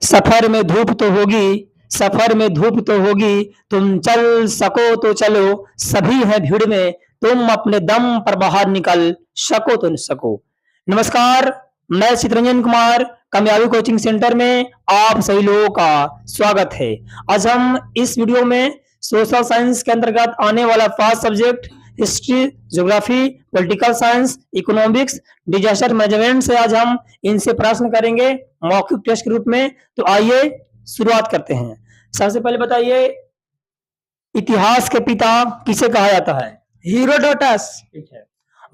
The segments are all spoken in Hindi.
सफर में धूप तो होगी, सफर में धूप तो होगी, तुम चल सको तो चलो, सभी है भीड़ में, तुम अपने दम पर बाहर निकल सको तो न सको। नमस्कार, मैं चितरंजन कुमार कामयाबी कोचिंग सेंटर में आप सभी लोगों का स्वागत है। आज हम इस वीडियो में सोशल साइंस के अंतर्गत आने वाला 5 subject history, geography, political science, economics, disaster management से आज हम इनसे प्रश्न करेंगे मौखिक टेस्ट के रूप में। तो आइए शुरुआत करते हैं। सबसे पहले बताइए, इतिहास के पिता किसे कहा जाता है? हीरोडोटस। ठीक है।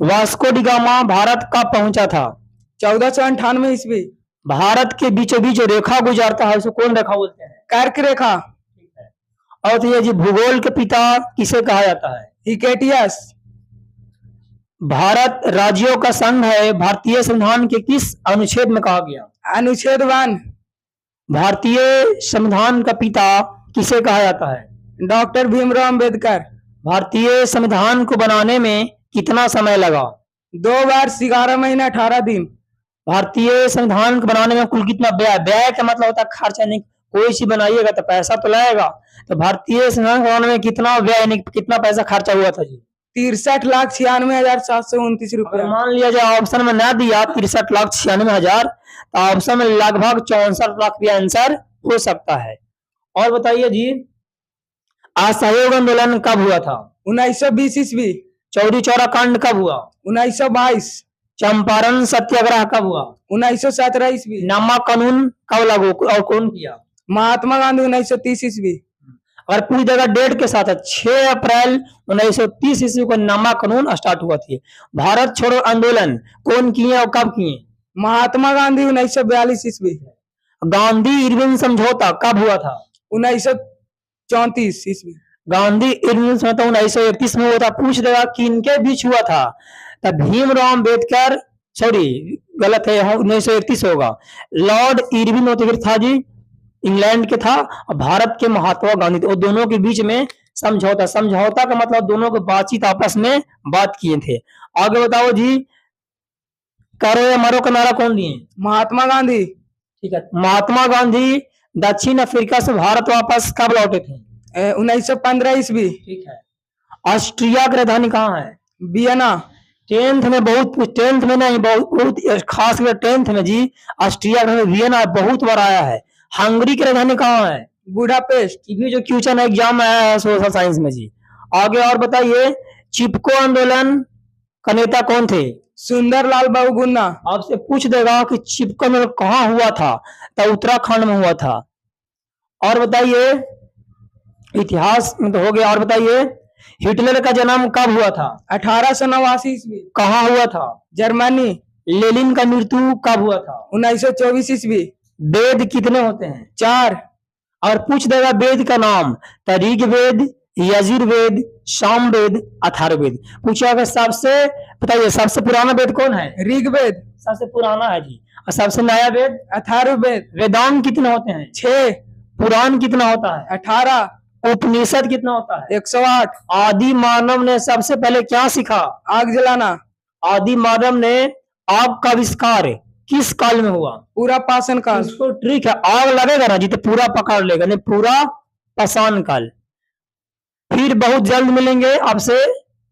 वास्को डी गामा भारत कब पहुंचा था? 1498 ईस्वी। भारत के बीचों बीच जो रेखा गुजरता है उसे कौन रेखा बोलते हैं? कर्क रेखा। ठीक है। और तो ये जी, भूगोल के पिता किसे कहा जाता है? हिकेटियस। भारत राज्यों का संघ है, भारतीय संविधान के किस अनुच्छेद में कहा गया? अनुच्छेद 1। भारतीय संविधान का पिता किसे कहा जाता है? डॉक्टर भीमराव अंबेडकर। भारतीय संविधान को बनाने में कितना समय लगा? 2 वर्ष 11 महीने 18 दिन। भारतीय संविधान को बनाने में कुल कितना व्यय? व्यय का मतलब होता है खर्चा। नहीं, कोई चीज बनाइएगा तो पैसा तो लगेगा। तो भारतीय संविधान बनाने में कितना व्यय, नहीं कितना पैसा खर्चा हुआ था जी? 63,96,729 रुपया। मान लिया जाए ऑप्शन में ना दिया 63,96,000, तो ऑप्शन में लगभग 64 लाख रुपया आंसर हो सकता है। और बताइए जी, असहयोग आंदोलन कब हुआ था? 1920 ईस्वी। चौरी चौरा कांड कब हुआ? 1922। चंपारण सत्याग्रह कब हुआ? 1917 ईस्वी। नमक कानून कब लागू और कौन किया? महात्मा गांधी 1930 ईस्वी। अगर पूरी जगह डेट के साथ है, 6 अप्रैल 1930 ईस्वी को नमक कानून स्टार्ट हुआ थी। भारत छोड़ो आंदोलन कौन किए और कब किए? महात्मा गांधी 1942 ईस्वी। गांधी इरविन समझौता कब हुआ था? 1934 ईस्वी। गांधी इरविन समझौता 1931 में हुआ था। पूछ देगा किनके बीच हुआ था? तब भीमराव अम्बेडकर, सॉरी गलत है, 1931 होगा। लॉर्ड इरविन था जी, इंग्लैंड के था, और भारत के महात्मा गांधी थे। और दोनों के बीच में समझौता, समझौता का मतलब दोनों को बातचीत, आपस में बात किए थे। आगे बताओ जी, करो या मरो का नारा कौन दिए? महात्मा गांधी। ठीक है। महात्मा गांधी दक्षिण अफ्रीका से भारत वापस कब लौटे थे? 1915 ईस्वी। ठीक है। ऑस्ट्रिया की राजधानी कहाँ है? वियना। 10th में नहीं, बहुत खास 10th में जी, ऑस्ट्रिया का वियना बहुत बार आया है। हंगरी की राजधानी कहाँ है? बुडापेस्ट। ये भी जो क्वेश्चन एग्जाम आया है सोशल साइंस में जी। आगे और बताइए, चिपको आंदोलन का नेता कौन थे? सुंदरलाल बहुगुणा। आपसे पूछ देगा कि चिपको आंदोलन कहाँ हुआ था, तो उत्तराखंड में हुआ था। और बताइए, इतिहास में तो हो गया। और बताइए, हिटलर का जन्म कब हुआ था? 1889 ईस्वी। कहाँ हुआ था? जर्मनी। लेनिन का मृत्यु कब हुआ था? 1924 ईस्वी। वेद कितने होते हैं? 4। और पूछ देगा वेद का नाम, तो ऋग्वेद, यजुर्वेद, सामवेद, अथर्ववेद पूछेगा। सबसे बताइए, सबसे पुराना वेद कौन है? ऋग्वेद सबसे पुराना है जी। और सबसे नया वेद? अथर्ववेद। वेदांत कितने होते हैं? 6। पुराण कितना होता है? 18। उपनिषद कितना होता है? 108। आदि मानव ने सबसे पहले क्या सीखा? आग जलाना। आदि मानव ने आग का आविष्कार किस काल में हुआ? पूरा पाषाण काल। इसको ट्रिक है, आग लगेगा ना जी तो पूरा पकड़ लेगा, नहीं पूरा पाषाण काल। फिर बहुत जल्द मिलेंगे आपसे,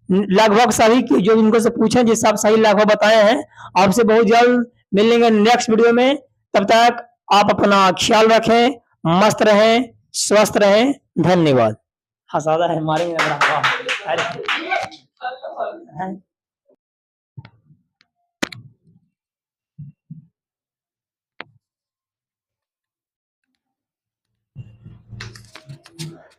लगभग सभी जो इनको से पूछे जी सब सही लगभग बताए हैं। आपसे बहुत जल्द मिलेंगे नेक्स्ट वीडियो में। तब तक आप अपना ख्याल रखें, मस्त रहें, स्वस्थ रहें। धन्यवाद। हंसादा है मारेंगे।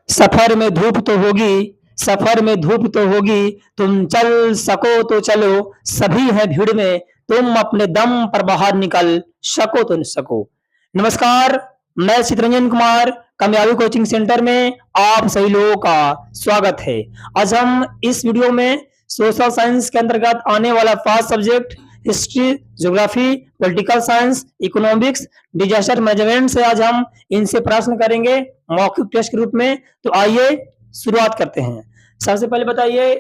सफर में धूप तो होगी, सफर में धूप तो होगी, तुम चल सको तो चलो, सभी है भीड़ में, तुम अपने दम पर बाहर निकल सको तो न सको। नमस्कार, मैं चितरंजन कुमार कामयाबी कोचिंग सेंटर में आप सभी लोगों का स्वागत है। आज हम इस वीडियो में सोशल साइंस के अंतर्गत आने वाला 5 subject history, geography, political science, economics, disaster management से आज हम इनसे प्रश्न करेंगे मौखिक टेस्ट के रूप में। तो आइए शुरुआत करते हैं। सबसे पहले बताइए,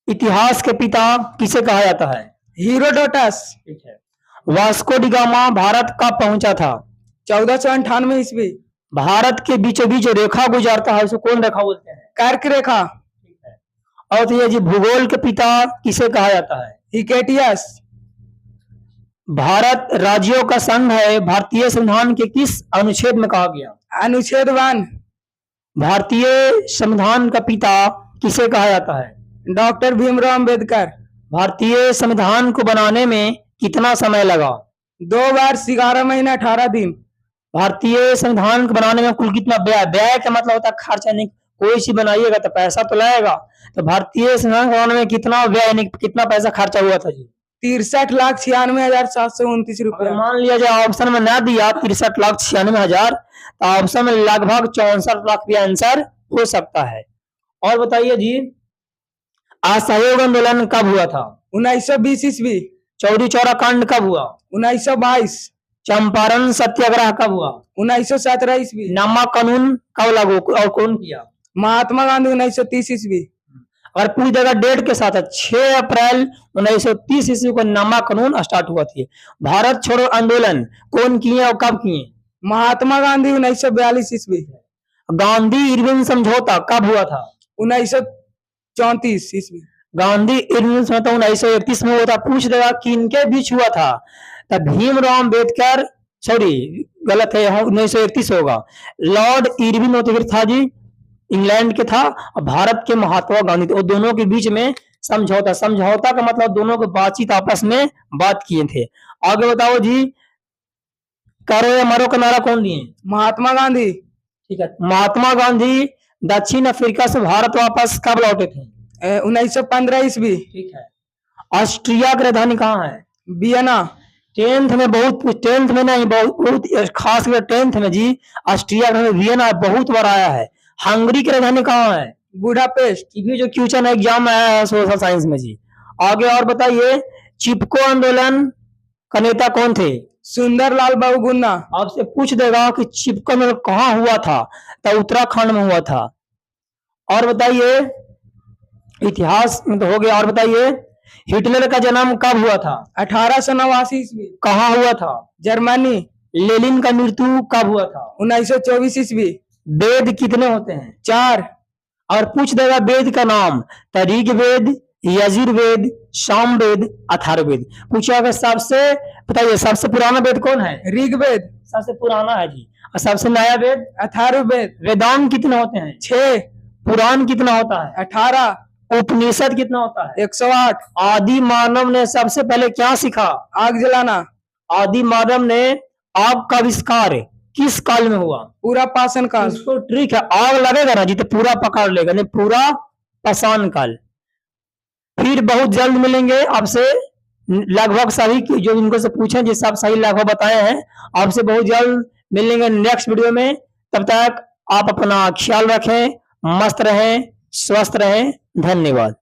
इतिहास के पिता किसे कहा जाता है? हीरोडोटस। ठीक है। वास्को डी गामा भारत कब पहुंचा था? 1498 ईस्वी। भारत के बीचों बीच जो रेखा गुजरता है उसको कौन रेखा बोलते हैं? कर्क रेखा। और तो ये जी भूगोल के पिता किसे कहा जाता है? हिकेटियस। भारत राज्यों का संघ है, भारतीय संविधान के किस अनुच्छेद में कहा गया? अनुच्छेद 1। भारतीय संविधान का पिता किसे कहा जाता है? डॉक्टर भीमराव अंबेडकर। भारतीय संविधान को बनाने में कितना समय लगा? 2 वर्ष 11 महीने 18 दिन। भारतीय संविधान को बनाने में कुल कितना व्यय? व्यय का मतलब होता है खर्चा। नहीं, कोई चीज बनाइएगा तो पैसा तो लगेगा। तो भारतीय संविधान को बनाने में कितना व्यय, नहीं कितना पैसा खर्चा हुआ था जी? 63,96,729 अगर रुपया। मान लिया जाए ऑप्शन में ना दिया 63,96,000 तो ऑप्शन में लगभग 64 लाख भी आंसर हो सकता है। और बताइए जी, असहयोग आंदोलन कब हुआ था? 1920 ईस्वी। चौरी चौरा कांड कब हुआ? 1922। चंपारण सत्याग्रह कब हुआ? 1917 ईस्वी। नमक कानून कब लागू और कौन किया? महात्मा गांधी 1930 ईस्वी। अगर पूरी जगह डेट के साथ है 6 अप्रैल 1930 ईस्वी को नमक कानून स्टार्ट हुआ थी। भारत छोड़ो आंदोलन कौन किए और कब किए? महात्मा गांधी 1942 ईस्वी। गांधी इरविन समझौता कब हुआ था? 1934 ईस्वी। गांधी इरविन समझौता 1931 में हुआ था। पूछ देगा किनके बीच हुआ था? तब भीमराव अम्बेडकर, सॉरी गलत है, 1931 होगा। लॉर्ड इरविन था जी, इंग्लैंड के था, और भारत के महात्मा गांधी थे। और दोनों के बीच में समझौता। समझौता का मतलब दोनों को बातचीत आपस में बात किए थे। आगे बताओ जी, करो या मरो का नारा कौन दिए? महात्मा गांधी। ठीक है। महात्मा गांधी दक्षिण अफ्रीका से भारत वापस कब लौटे थे? 1915 ईस्वी। ठीक है। ऑस्ट्रिया की राजधानी कहाँ है? वियना। 10th में नहीं, बहुत खास 10th में जी ऑस्ट्रिया का वियना बहुत बार आया है। हंगरी की राजधानी कहाँ है? बुडापेस्ट। ये भी जो क्वेश्चन एग्जाम आया है सोशल साइंस में जी। आगे और बताइए, चिपको आंदोलन का नेता कौन थे? सुंदरलाल बहुगुणा। आपसे पूछ देगा कि चिपको आंदोलन कहाँ हुआ था, तो उत्तराखंड में हुआ था। और बताइए, इतिहास में तो हो गया। और बताइए, हिटलर का जन्म कब हुआ था? 1889 ईस्वी। कहाँ हुआ था? जर्मनी। लेनिन का मृत्यु कब हुआ था? 1924 ईस्वी। वेद कितने होते हैं? 4। और पूछ देगा वेद का नाम, तो ऋग्वेद, यजुर्वेद, सामवेद, अथर्ववेद पूछेगा। सबसे बताइए, सबसे पुराना वेद कौन है? ऋग्वेद सबसे पुराना है जी। और सबसे नया वेद? अथर्ववेद। वेदांत कितने होते हैं? 6। पुराण कितना होता है? 18। उपनिषद कितना होता है? 108। आदि मानव ने सबसे पहले क्या सीखा? आग जलाना। आदि मानव ने आग का आविष्कार किस काल में हुआ? पूरा पाषाण काल। इसको ट्रिक है, आग लगेगा ना जी तो पूरा पकड़ लेगा, नहीं पूरा पाषाण काल। फिर बहुत जल्द मिलेंगे आपसे, लगभग सभी जो इनको से पूछे जिस सब सही लगभग बताए हैं, आपसे बहुत जल्द मिलेंगे नेक्स्ट वीडियो में। तब तक आप अपना ख्याल रखें, मस्त रहें, स्वस्थ रहें। धन्यवाद।